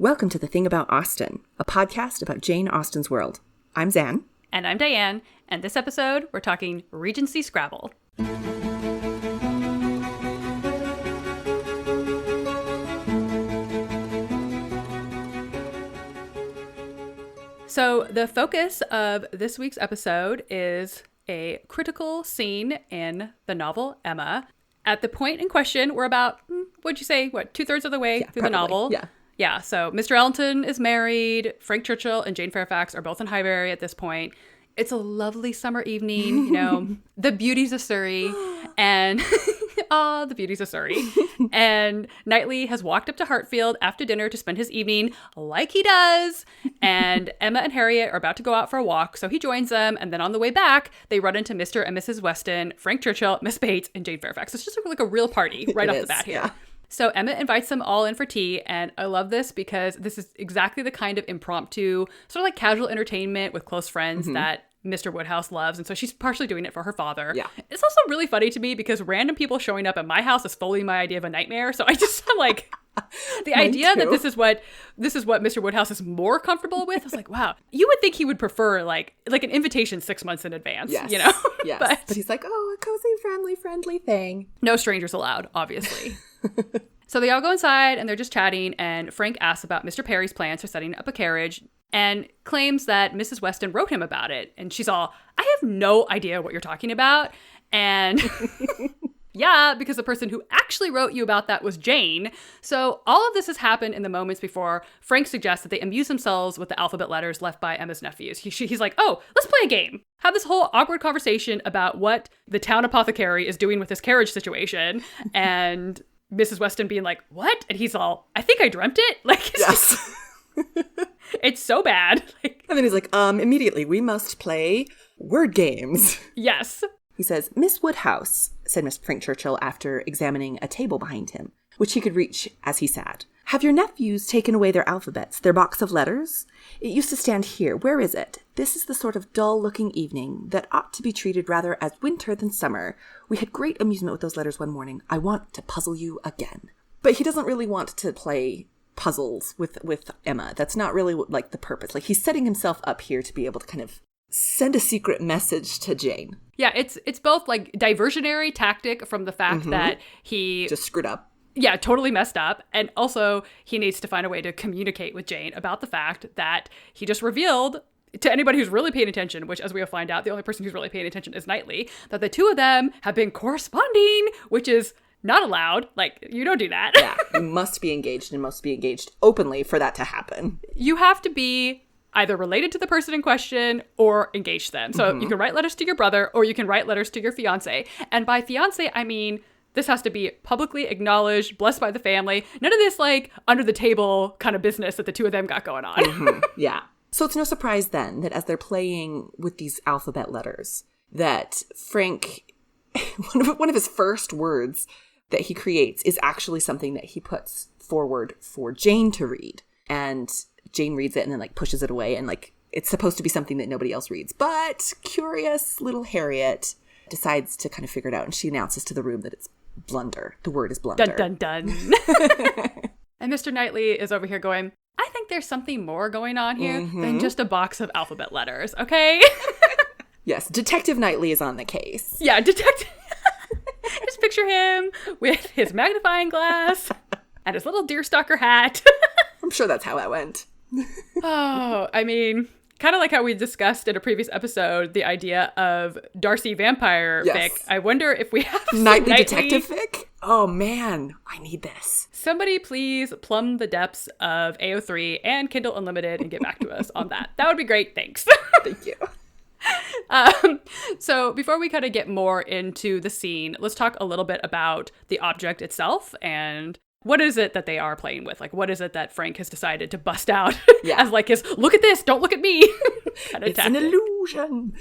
Welcome to The Thing About Austen, a podcast about Jane Austen's world. I'm Zan. And I'm Diane, and this episode, we're talking Regency Scrabble. So the focus of this week's episode is a critical scene in the novel Emma. At the point in question, we're about, what'd you say, two-thirds of the way through probably. the novel? Yeah, so Mr. Ellington is married, Frank Churchill and Jane Fairfax are both in Highbury at this point. It's a lovely summer evening, the beauties of Surrey, and the beauties of Surrey. And Knightley has walked up to Hartfield after dinner to spend his evening like he does. And Emma and Harriet are about to go out for a walk, so he joins them. And then on the way back, they run into Mr. and Mrs. Weston, Frank Churchill, Miss Bates, and Jane Fairfax. It's just like a real party right off the bat here. Yeah. So Emma invites them all in for tea, and I love this because this is exactly the kind of impromptu, sort of like casual entertainment with close friends that Mr. Woodhouse loves, and so she's partially doing it for her father. Yeah. It's also really funny to me because random people showing up at my house is fully my idea of a nightmare, so I just am like, the idea that this is what Mr. Woodhouse is more comfortable with, I was like, wow, you would think he would prefer like an invitation 6 months in advance, Yes. Yes. But he's like, oh, a cozy, friendly thing. No strangers allowed, obviously. So they all go inside and they're just chatting, and Frank asks about Mr. Perry's plans for setting up a carriage and claims that Mrs. Weston wrote him about it. And she's all, I have no idea what you're talking about. And yeah, because the person who actually wrote you about that was Jane. So all of this has happened in the moments before Frank suggests that they amuse themselves with the alphabet letters left by Emma's nephews. He's like, oh, let's play a game. Have this whole awkward conversation about what the town apothecary is doing with this carriage situation. And Mrs. Weston being like, what? And he's all, I think I dreamt it. Like, it's just, it's so bad. And then he's like, immediately, we must play word games. Yes. He says, Miss Woodhouse, said Miss Frank Churchill after examining a table behind him, which he could reach as he sat. Have your nephews taken away their alphabets, their box of letters? It used to stand here. Where is it? This is the sort of dull-looking evening that ought to be treated rather as winter than summer. We had great amusement with those letters one morning. I want to puzzle you again. But he doesn't really want to play puzzles with Emma. That's not really like the purpose. Like, he's setting himself up here to be able to kind of send a secret message to Jane. Yeah, it's both like diversionary tactic from the fact that he just screwed up. Yeah, totally messed up. And also he needs to find a way to communicate with Jane about the fact that he just revealed to anybody who's really paying attention, which as we'll find out, the only person who's really paying attention is Knightley, that the two of them have been corresponding, which is not allowed. Like, you don't do that. Yeah, you must be engaged and must be engaged openly for that to happen. You have to be either related to the person in question or engage them. So you can write letters to your brother or you can write letters to your fiance. And by fiance, I mean, this has to be publicly acknowledged, blessed by the family. None of this like under the table kind of business that the two of them got going on. Yeah. So it's no surprise then that as they're playing with these alphabet letters, that Frank, one of his first words that he creates is actually something that he puts forward for Jane to read. And Jane reads it and then like pushes it away, and like it's supposed to be something that nobody else reads. But curious little Harriet decides to kind of figure it out, and she announces to the room that it's Blunder. The word is Blunder. Dun, dun, dun. And Mr. Knightley is over here going, I think there's something more going on here than just a box of alphabet letters, okay? Yes, Detective Knightley is on the case. Yeah, Detective. Just picture him with his magnifying glass and his little deerstalker hat. I'm sure that's how that went. Oh, I mean, kind of like how we discussed in a previous episode, the idea of Darcy vampire fic. I wonder if we have Nightly detective fic? Oh man, I need this. Somebody please plumb the depths of AO3 and Kindle Unlimited and get back to us on that. That would be great. Thanks. Thank you. So before we kind of get more into the scene, let's talk a little bit about the object itself and what is it that they are playing with? Like, what is it that Frank has decided to bust out as like his, look at this, don't look at me kind of it's tactic. An illusion.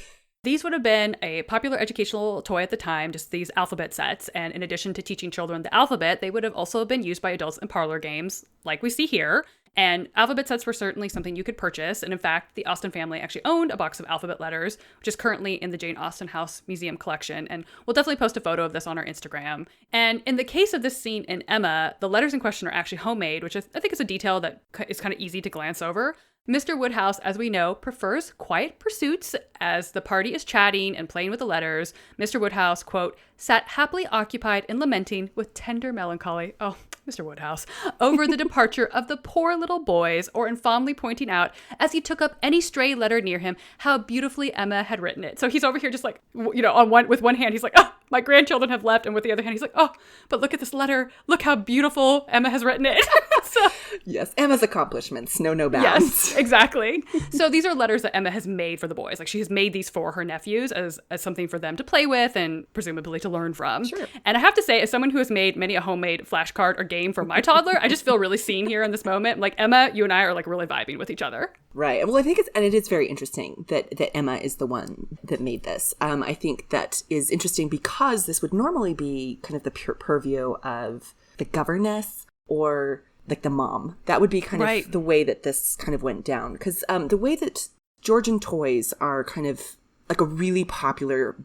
These would have been a popular educational toy at the time, just these alphabet sets. And in addition to teaching children the alphabet, they would have also been used by adults in parlor games like we see here. And alphabet sets were certainly something you could purchase. And in fact, the Austen family actually owned a box of alphabet letters, which is currently in the Jane Austen House Museum collection. And we'll definitely post a photo of this on our Instagram. And in the case of this scene in Emma, the letters in question are actually homemade, which I think is a detail that is kind of easy to glance over. Mr. Woodhouse, as we know, prefers quiet pursuits. As the party is chatting and playing with the letters, Mr. Woodhouse, quote, sat happily occupied in lamenting with tender melancholy. Oh, Mr. Woodhouse, over the departure of the poor little boys, or in fondly pointing out, as he took up any stray letter near him, how beautifully Emma had written it. So he's over here just like, with one hand, he's like, oh, my grandchildren have left. And with the other hand, he's like, oh, but look at this letter. Look how beautiful Emma has written it. So, yes, Emma's accomplishments know no bounds. Yes, exactly. So these are letters that Emma has made for the boys. Like she has made these for her nephews as something for them to play with and presumably to learn from. Sure. And I have to say, as someone who has made many a homemade flashcard or game for my toddler, I just feel really seen here in this moment. Like Emma, you and I are like really vibing with each other. Right. Well, I think it is very interesting that Emma is the one that made this. I think that is interesting because this would normally be kind of the pure purview of the governess or like the mom. That would be kind of the way that this kind of went down. Because the way that Georgian toys are kind of like a really popular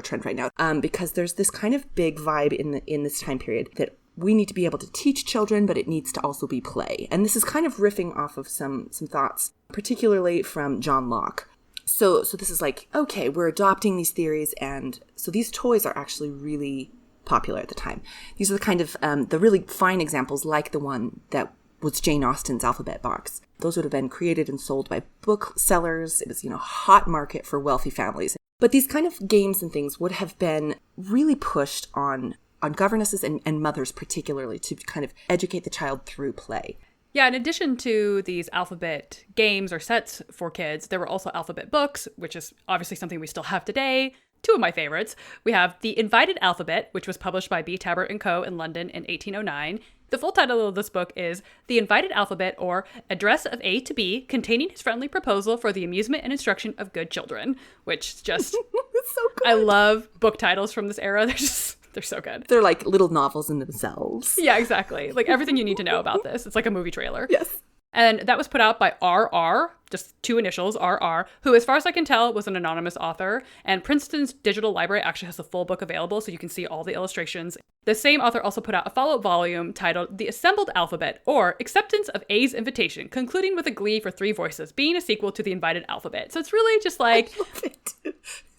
trend right now. Because there's this kind of big vibe in this time period that we need to be able to teach children, but it needs to also be play. And this is kind of riffing off of some thoughts, particularly from John Locke. So this is like, okay, we're adopting these theories, and so these toys are actually really popular at the time. These are the kind of the really fine examples, like the one that was Jane Austen's alphabet box. Those would have been created and sold by booksellers. It was, hot market for wealthy families. But these kind of games and things would have been really pushed on governesses and mothers particularly to kind of educate the child through play. Yeah, in addition to these alphabet games or sets for kids, there were also alphabet books, which is obviously something we still have today. Two of my favorites. We have The Invited Alphabet, which was published by B. Tabert & Co. in London in 1809. The full title of this book is The Invited Alphabet, or Address of A to B, containing his friendly proposal for the amusement and instruction of good children, which just, it's so good. I love book titles from this era. They're so good. They're like little novels in themselves. Yeah, exactly. Like everything you need to know about this. It's like a movie trailer. Yes. And that was put out by R.R., just two initials, R.R., who, as far as I can tell, was an anonymous author. And Princeton's digital library actually has the full book available, so you can see all the illustrations. The same author also put out a follow-up volume titled The Assembled Alphabet, or Acceptance of A's Invitation, concluding with a glee for three voices, being a sequel to The Invited Alphabet. So it's really just like... I love it.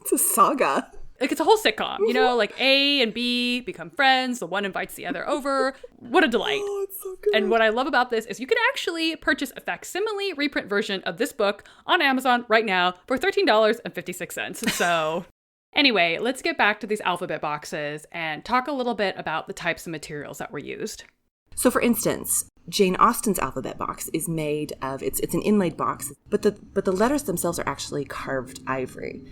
It's a saga. Like, it's a whole sitcom, like A and B become friends. The one invites the other over. What a delight. Oh, it's so good. And what I love about this is you can actually purchase a facsimile reprint version of this book on Amazon right now for $13.56. So anyway, let's get back to these alphabet boxes and talk a little bit about the types of materials that were used. So for instance, Jane Austen's alphabet box is made of, it's an inlaid box, but the letters themselves are actually carved ivory.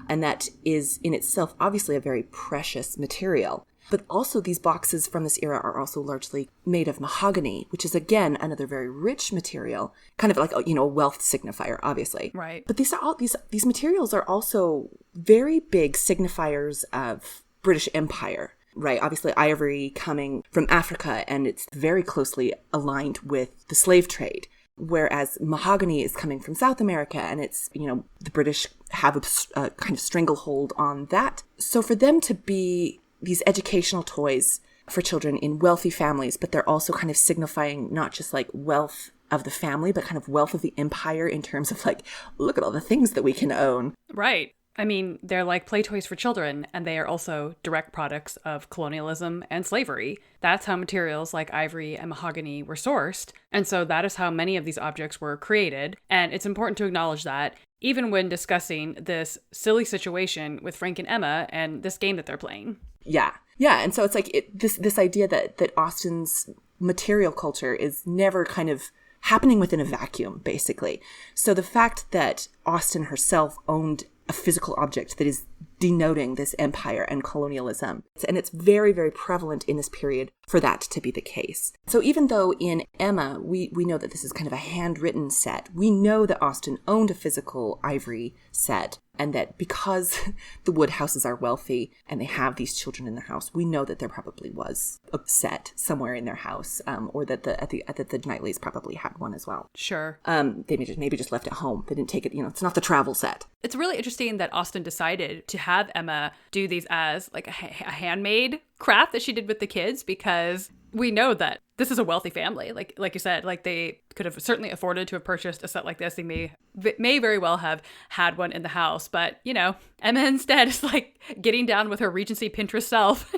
And that is in itself obviously a very precious material. But also these boxes from this era are also largely made of mahogany, which is again another very rich material, kind of like a wealth signifier, obviously. Right. But these materials are also very big signifiers of British Empire. Right. Obviously, ivory coming from Africa, and it's very closely aligned with the slave trade. Whereas mahogany is coming from South America, and it's, the British have a kind of stranglehold on that. So for them to be these educational toys for children in wealthy families, but they're also kind of signifying not just like wealth of the family, but kind of wealth of the empire in terms of like, look at all the things that we can own. Right. I mean, they're like play toys for children, and they are also direct products of colonialism and slavery. That's how materials like ivory and mahogany were sourced. And so that is how many of these objects were created. And it's important to acknowledge that even when discussing this silly situation with Frank and Emma and this game that they're playing. Yeah. Yeah. And so it's like this idea that Austen's material culture is never kind of happening within a vacuum, basically. So the fact that Austen herself owned a physical object that is denoting this empire and colonialism. And it's very, very prevalent in this period for that to be the case. So even though in Emma, we know that this is kind of a handwritten set, we know that Austen owned a physical ivory set, and that because the Woodhouses are wealthy and they have these children in their house, we know that there probably was a set somewhere in their house, or that the Knightleys probably had one as well. Sure. They maybe just left it home. They didn't take it. It's not the travel set. It's really interesting that Austen decided to have Emma do these as like a handmade craft that she did with the kids, because we know that this is a wealthy family. Like you said, like they could have certainly afforded to have purchased a set like this. They may very well have had one in the house, but Emma instead is like getting down with her Regency Pinterest self.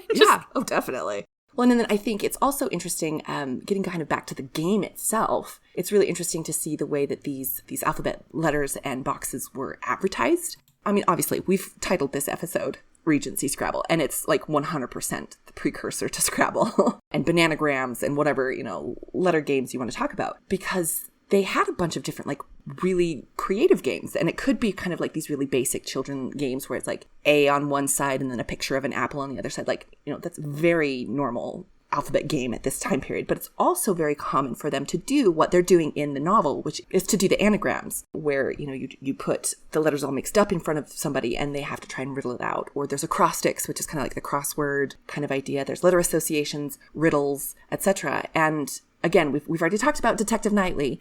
Definitely. Well, and then I think it's also interesting, getting kind of back to the game itself, it's really interesting to see the way that these alphabet letters and boxes were advertised. I mean, obviously, we've titled this episode Regency Scrabble, and it's like 100% the precursor to Scrabble and bananagrams and whatever, letter games you want to talk about, because they had a bunch of different, like, really creative games. And it could be kind of like these really basic children games where it's like A on one side and then a picture of an apple on the other side. Like, that's very normal alphabet game at this time period. But it's also very common for them to do what they're doing in the novel, which is to do the anagrams, where, you put the letters all mixed up in front of somebody and they have to try and riddle it out. Or there's acrostics, which is kind of like the crossword kind of idea. There's letter associations, riddles, etc. And again, we've already talked about Detective Knightley.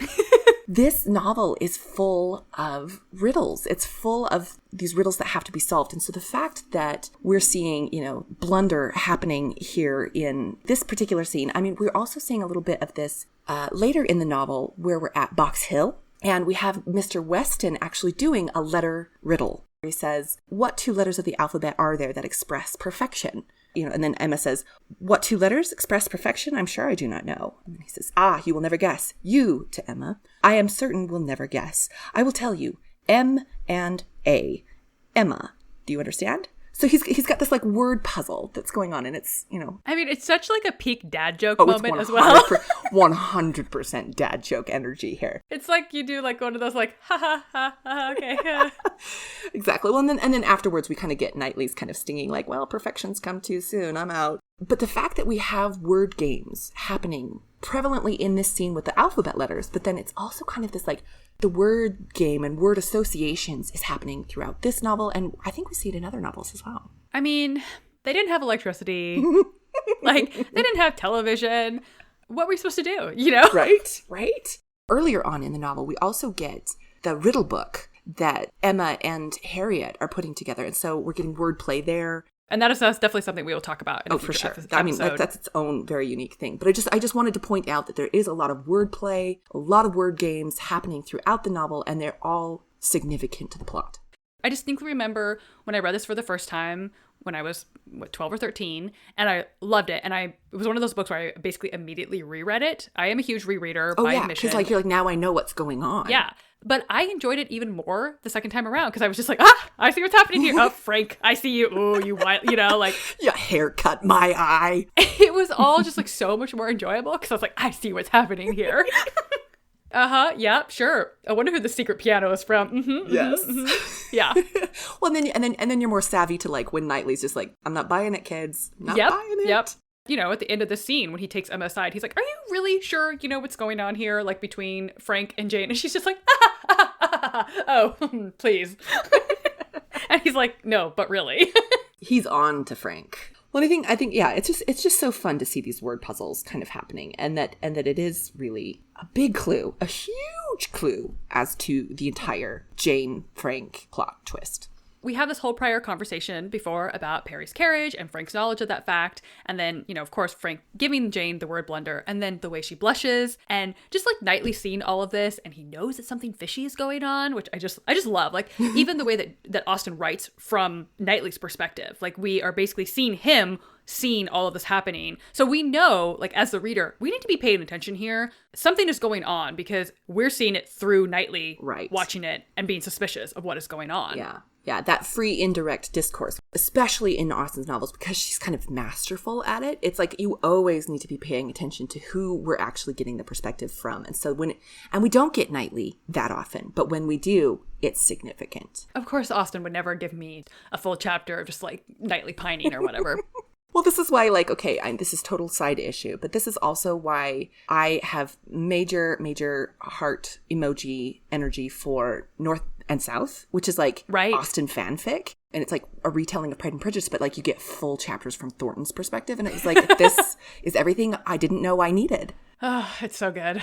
This novel is full of riddles. It's full of these riddles that have to be solved. And so the fact that we're seeing, Blunder happening here in this particular scene, I mean, we're also seeing a little bit of this later in the novel where we're at Box Hill. And we have Mr. Weston actually doing a letter riddle. He says, what two letters of the alphabet are there that express perfection? And then Emma says, what two letters express perfection? I'm sure I do not know. And then he says, you will never guess. You, to Emma, I am certain will never guess. I will tell you, M and A. Emma, do you understand? So he's got this like word puzzle that's going on, and it's, I mean, it's such like a peak dad joke moment as well. 100% dad joke energy here. It's like you do like one of those like, ha ha ha, okay. Exactly. Well, and then afterwards we kind of get Knightley's kind of stinging like, well, perfection's come too soon. I'm out. But the fact that we have word games happening prevalently in this scene with the alphabet letters, but then it's also kind of this like the word game and word associations is happening throughout this novel, and I think we see it in other novels as well. I mean, they didn't have electricity. Like, they didn't have television. What were we supposed to do, Right. Earlier on in the novel, we also get the riddle book that Emma and Harriet are putting together, and so we're getting wordplay there. And that's definitely something we will talk about in a future for sure. I mean, that's its own very unique thing. But I just wanted to point out that there is a lot of wordplay, a lot of word games happening throughout the novel, and they're all significant to the plot. I distinctly remember when I read this for the first time when I was 12 or 13, and I loved it. And it was one of those books where I basically immediately reread it. I am a huge rereader by admission. Because you're like, now I know what's going on. Yeah. But I enjoyed it even more the second time around because I was just like, I see what's happening here. Oh, Frank, I see you. Oh, you wild, like. Your haircut, my eye. It was all just like so much more enjoyable because I was like, I see what's happening here. Yeah, sure. I wonder who the secret piano is from. Mm-hmm, yes. Mm-hmm. Yeah. Well, and then you're more savvy to like when Knightley's just like, I'm not buying it, kids. Not buying it. Yep. At the end of the scene when he takes Emma aside, he's like, are you really sure you know what's going on here, like between Frank and Jane? And she's just like, oh, please. And he's like, no, but really. He's on to Frank. Well, I think, yeah, it's just so fun to see these word puzzles kind of happening, and that it is really a big clue, a huge clue as to the entire Jane Frank plot twist. We have this whole prior conversation before about Perry's carriage and Frank's knowledge of that fact. And then, of course, Frank giving Jane the word blunder, and then the way she blushes, and just like Knightley seeing all of this, and he knows that something fishy is going on, which I just love. Like even the way that Austen writes from Knightley's perspective, like we are basically seeing him seen all of this happening. So we know, like, as the reader, we need to be paying attention here. Something is going on because we're seeing it through Knightley, watching it and being suspicious of what is going on. Yeah, that free indirect discourse, especially in Austen's novels, because she's kind of masterful at it. It's like you always need to be paying attention to who we're actually getting the perspective from. And so and we don't get Knightley that often, but when we do, it's significant. Of course, Austen would never give me a full chapter of just like Knightley pining or whatever. Well, this is why, like, okay, this is total side issue, but this is also why I have major heart emoji energy for North and South, which is like Austen fanfic. And it's like a retelling of Pride and Prejudice, but like you get full chapters from Thornton's perspective. And it was like, this is everything I didn't know I needed. Oh, it's so good.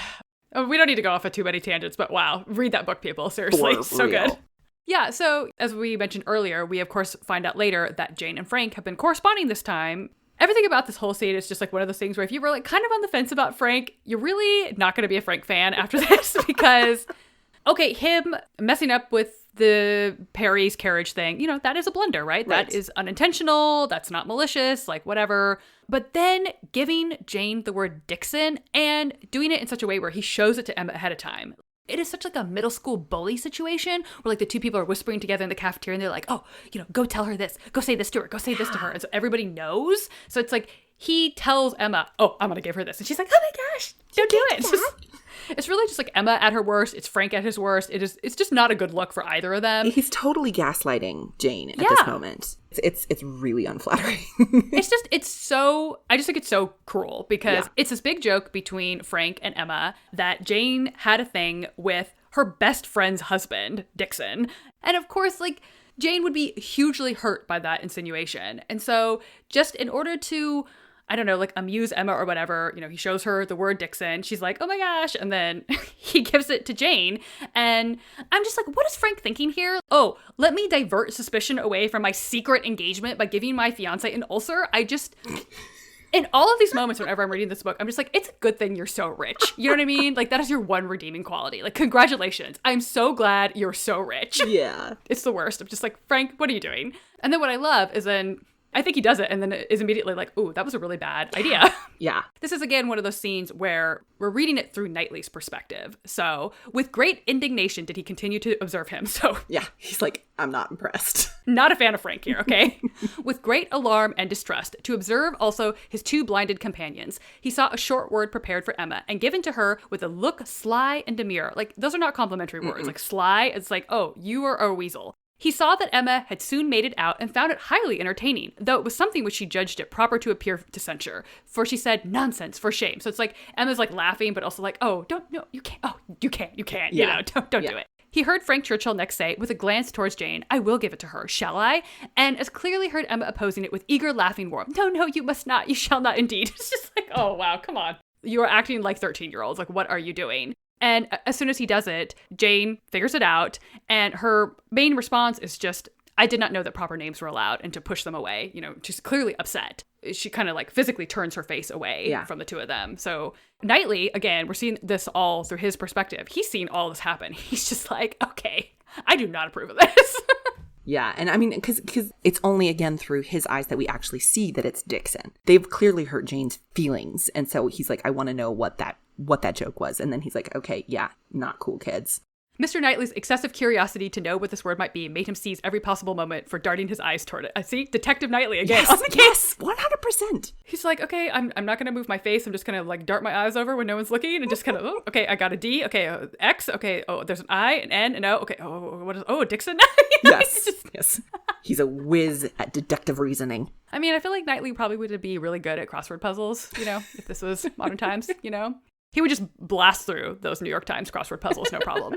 Oh, we don't need to go off of too many tangents, but wow, read that book, people. Seriously, it's so good. Yeah, so as we mentioned earlier, we of course find out later that Jane and Frank have been corresponding this time. Everything about this whole scene is just like one of those things where if you were like kind of on the fence about Frank, you're really not going to be a Frank fan after this because, okay, him messing up with the Perry's carriage thing, that is a blunder, right? That is unintentional. That's not malicious, like whatever. But then giving Jane the word Dixon and doing it in such a way where he shows it to Emma ahead of time. It is such like a middle school bully situation where like the two people are whispering together in the cafeteria and they're like, oh, go tell her this, go say this to her, go say this to her. And so everybody knows. So it's like he tells Emma, oh, I'm going to give her this. And she's like, oh my gosh, don't do it. It's really just like Emma at her worst. It's Frank at his worst. It's just not a good look for either of them. He's totally gaslighting Jane at this moment. It's really unflattering. I just think it's so cruel because it's this big joke between Frank and Emma that Jane had a thing with her best friend's husband, Dixon. And of course, like, Jane would be hugely hurt by that insinuation. And so just in order to, I don't know, like amuse Emma or whatever, he shows her the word Dixon. She's like, oh my gosh. And then he gives it to Jane. And I'm just like, what is Frank thinking here? Oh, let me divert suspicion away from my secret engagement by giving my fiance an ulcer. In all of these moments, whenever I'm reading this book, I'm just like, it's a good thing you're so rich. You know what I mean? Like, that is your one redeeming quality. Like, congratulations. I'm so glad you're so rich. Yeah. It's the worst. I'm just like, Frank, what are you doing? And then what I love is then I think he does it and then is immediately like, ooh, that was a really bad idea. Yeah. This is, again, one of those scenes where we're reading it through Knightley's perspective. So with great indignation did he continue to observe him. So yeah, he's like, I'm not impressed. Not a fan of Frank here, okay? With great alarm and distrust, to observe also his two blinded companions, he saw a short word prepared for Emma and given to her with a look sly and demure. Like, those are not complimentary words. Like, sly, it's like, oh, you are a weasel. He saw that Emma had soon made it out and found it highly entertaining, though it was something which she judged it proper to appear to censure. For she said, nonsense, for shame. So it's like, Emma's like laughing, but also like, oh, don't, no, you can't. Oh, you can't. Yeah. Don't do it. He heard Frank Churchill next say, with a glance towards Jane, I will give it to her, shall I? And as clearly heard Emma opposing it with eager laughing warmth. No, you must not. You shall not indeed. It's just like, oh, wow, come on. You are acting like 13-year-olds. Like, what are you doing? And as soon as he does it, Jane figures it out. And her main response is just, I did not know that proper names were allowed, and to push them away. She's clearly upset. She kind of like physically turns her face away from the two of them. So Knightley, again, we're seeing this all through his perspective. He's seen all this happen. He's just like, okay, I do not approve of this. Yeah, and I mean, because it's only, again, through his eyes that we actually see that it's Dixon. They've clearly hurt Jane's feelings, and so he's like, I want to know what that joke was. And then he's like, okay, yeah, not cool, kids. Mr. Knightley's excessive curiosity to know what this word might be made him seize every possible moment for darting his eyes toward it. I see Detective Knightley again on the case. Yes, 100%. He's like, okay, I'm not going to move my face. I'm just going to like dart my eyes over when no one's looking and just kind of, oh, okay, I got a D. Okay, X. Okay, oh, there's an I, an N, an O. Okay, Dixon. Yes. He's a whiz at deductive reasoning. I mean, I feel like Knightley probably would be really good at crossword puzzles, if this was modern times, He would just blast through those New York Times crossword puzzles, no problem.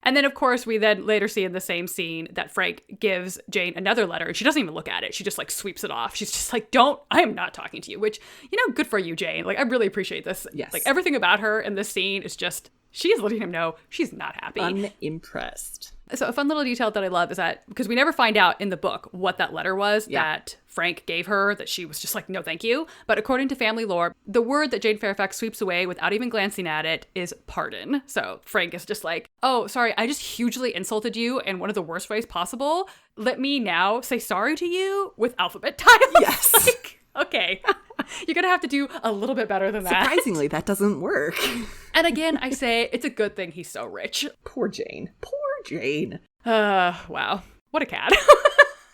And then, of course, we then later see in the same scene that Frank gives Jane another letter, and she doesn't even look at it. She just, like, sweeps it off. She's just like, I am not talking to you, which, good for you, Jane. Like, I really appreciate this. Yes. Like, everything about her in this scene is just, she is letting him know she's not happy. Unimpressed. So a fun little detail that I love is that, because we never find out in the book what that letter was that Frank gave her, that she was just like, no, thank you. But according to family lore, the word that Jane Fairfax sweeps away without even glancing at it is pardon. So Frank is just like, oh, sorry, I just hugely insulted you in one of the worst ways possible. Let me now say sorry to you with alphabet tiles. Yes. Like, Okay. You're going to have to do a little bit better than that. Surprisingly, that doesn't work. And again, I say it's a good thing he's so rich. Poor Jane. Poor Jane. Wow. What a cat.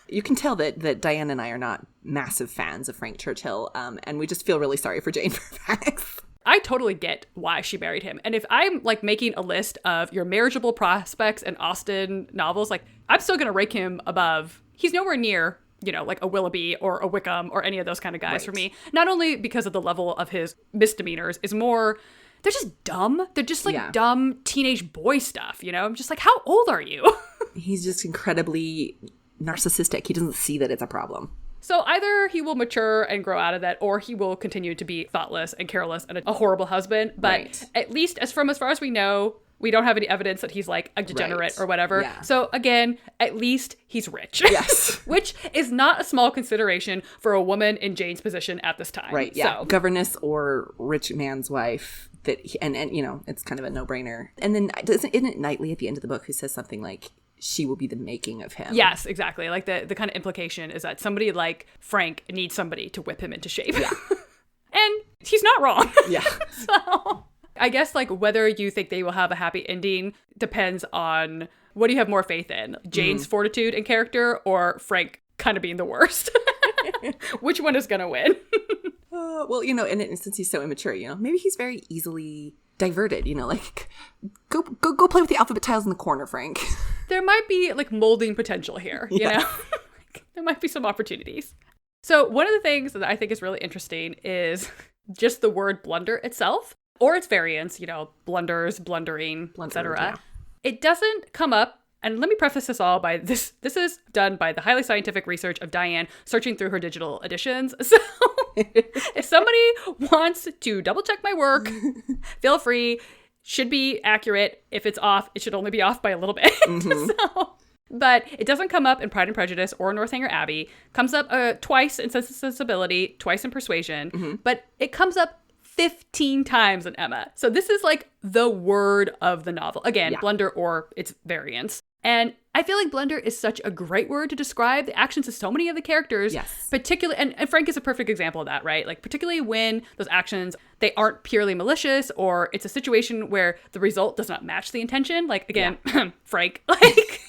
You can tell that Diane and I are not massive fans of Frank Churchill, and we just feel really sorry for Jane Fairfax. I totally get why she married him. And if I'm like making a list of your marriageable prospects in Austen novels, like I'm still going to rank him above. He's nowhere near, like a Willoughby or a Wickham or any of those kind of guys for me. Not only because of the level of his misdemeanors is more, they're just dumb. They're just like dumb teenage boy stuff, I'm just like, how old are you? He's just incredibly narcissistic. He doesn't see that it's a problem. So either he will mature and grow out of that, or he will continue to be thoughtless and careless and a horrible husband. But at least as far as we know, we don't have any evidence that he's like a degenerate or whatever. Yeah. So again, at least he's rich. Yes. Which is not a small consideration for a woman in Jane's position at this time. Right. Yeah. So. Governess or rich man's wife. And it's kind of a no-brainer. And then isn't it Knightley at the end of the book who says something like, she will be the making of him? Yes, exactly. Like the kind of implication is that somebody like Frank needs somebody to whip him into shape. Yeah. And he's not wrong. Yeah. So I guess like whether you think they will have a happy ending depends on what do you have more faith in? Jane's fortitude and character or Frank kind of being the worst? Which one is going to win? Well, and since he's so immature, maybe he's very easily diverted, like go play with the alphabet tiles in the corner, Frank. There might be like molding potential here, you know? There might be some opportunities. So one of the things that I think is really interesting is just the word blunder itself or its variants, blunders, blundering, etc. Yeah. It doesn't come up. And let me preface this all by this. This is done by the highly scientific research of Diane searching through her digital editions. So if somebody wants to double check my work, feel free. Should be accurate. If it's off, it should only be off by a little bit. But it doesn't come up in Pride and Prejudice or Northanger Abbey. Comes up twice in Sense and Sensibility, twice in Persuasion. But it comes up 15 times in Emma. So this is like the word of the novel. Again, blunder or its variants. And I feel like blunder is such a great word to describe the actions of so many of the characters. Yes. Particularly, and Frank is a perfect example of that, right? Like particularly when those actions, they aren't purely malicious or it's a situation where the result does not match the intention. Like again, Frank, like...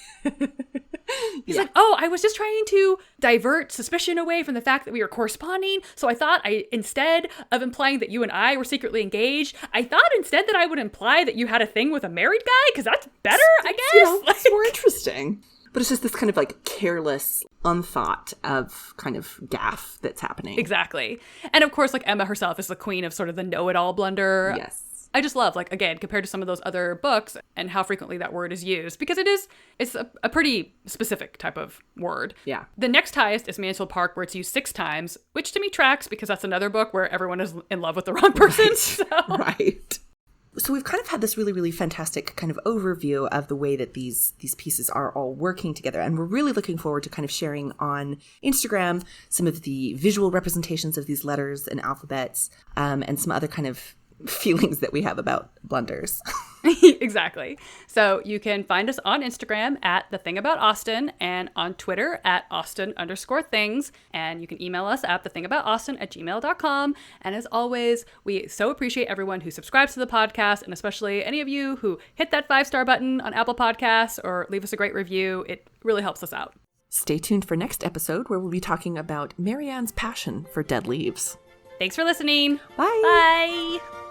He's like, oh, I was just trying to divert suspicion away from the fact that we were corresponding. So I thought instead of implying that you and I were secretly engaged, I thought instead that I would imply that you had a thing with a married guy because that's better, I guess. It's more interesting. But it's just this kind of like careless unthought of kind of gaffe that's happening. Exactly. And of course, like Emma herself is the queen of sort of the know-it-all blunder. Yes. I just love, like, again, compared to some of those other books and how frequently that word is used, because it's a pretty specific type of word. Yeah. The next highest is Mansfield Park, where it's used 6 times, which to me tracks because that's another book where everyone is in love with the wrong person. Right. So. Right. So we've kind of had this really, really fantastic kind of overview of the way that these pieces are all working together. And we're really looking forward to kind of sharing on Instagram some of the visual representations of these letters and alphabets and some other kind of feelings that we have about blunders. Exactly. So you can find us on Instagram at The Thing About Austen and on Twitter at Austen_things. And you can email us at thethingaboutaustin@gmail.com. And as always, we so appreciate everyone who subscribes to the podcast, and especially any of you who hit that 5-star button on Apple Podcasts or leave us a great review. It really helps us out. Stay tuned for next episode where we'll be talking about Marianne's passion for dead leaves. Thanks for listening. Bye. Bye.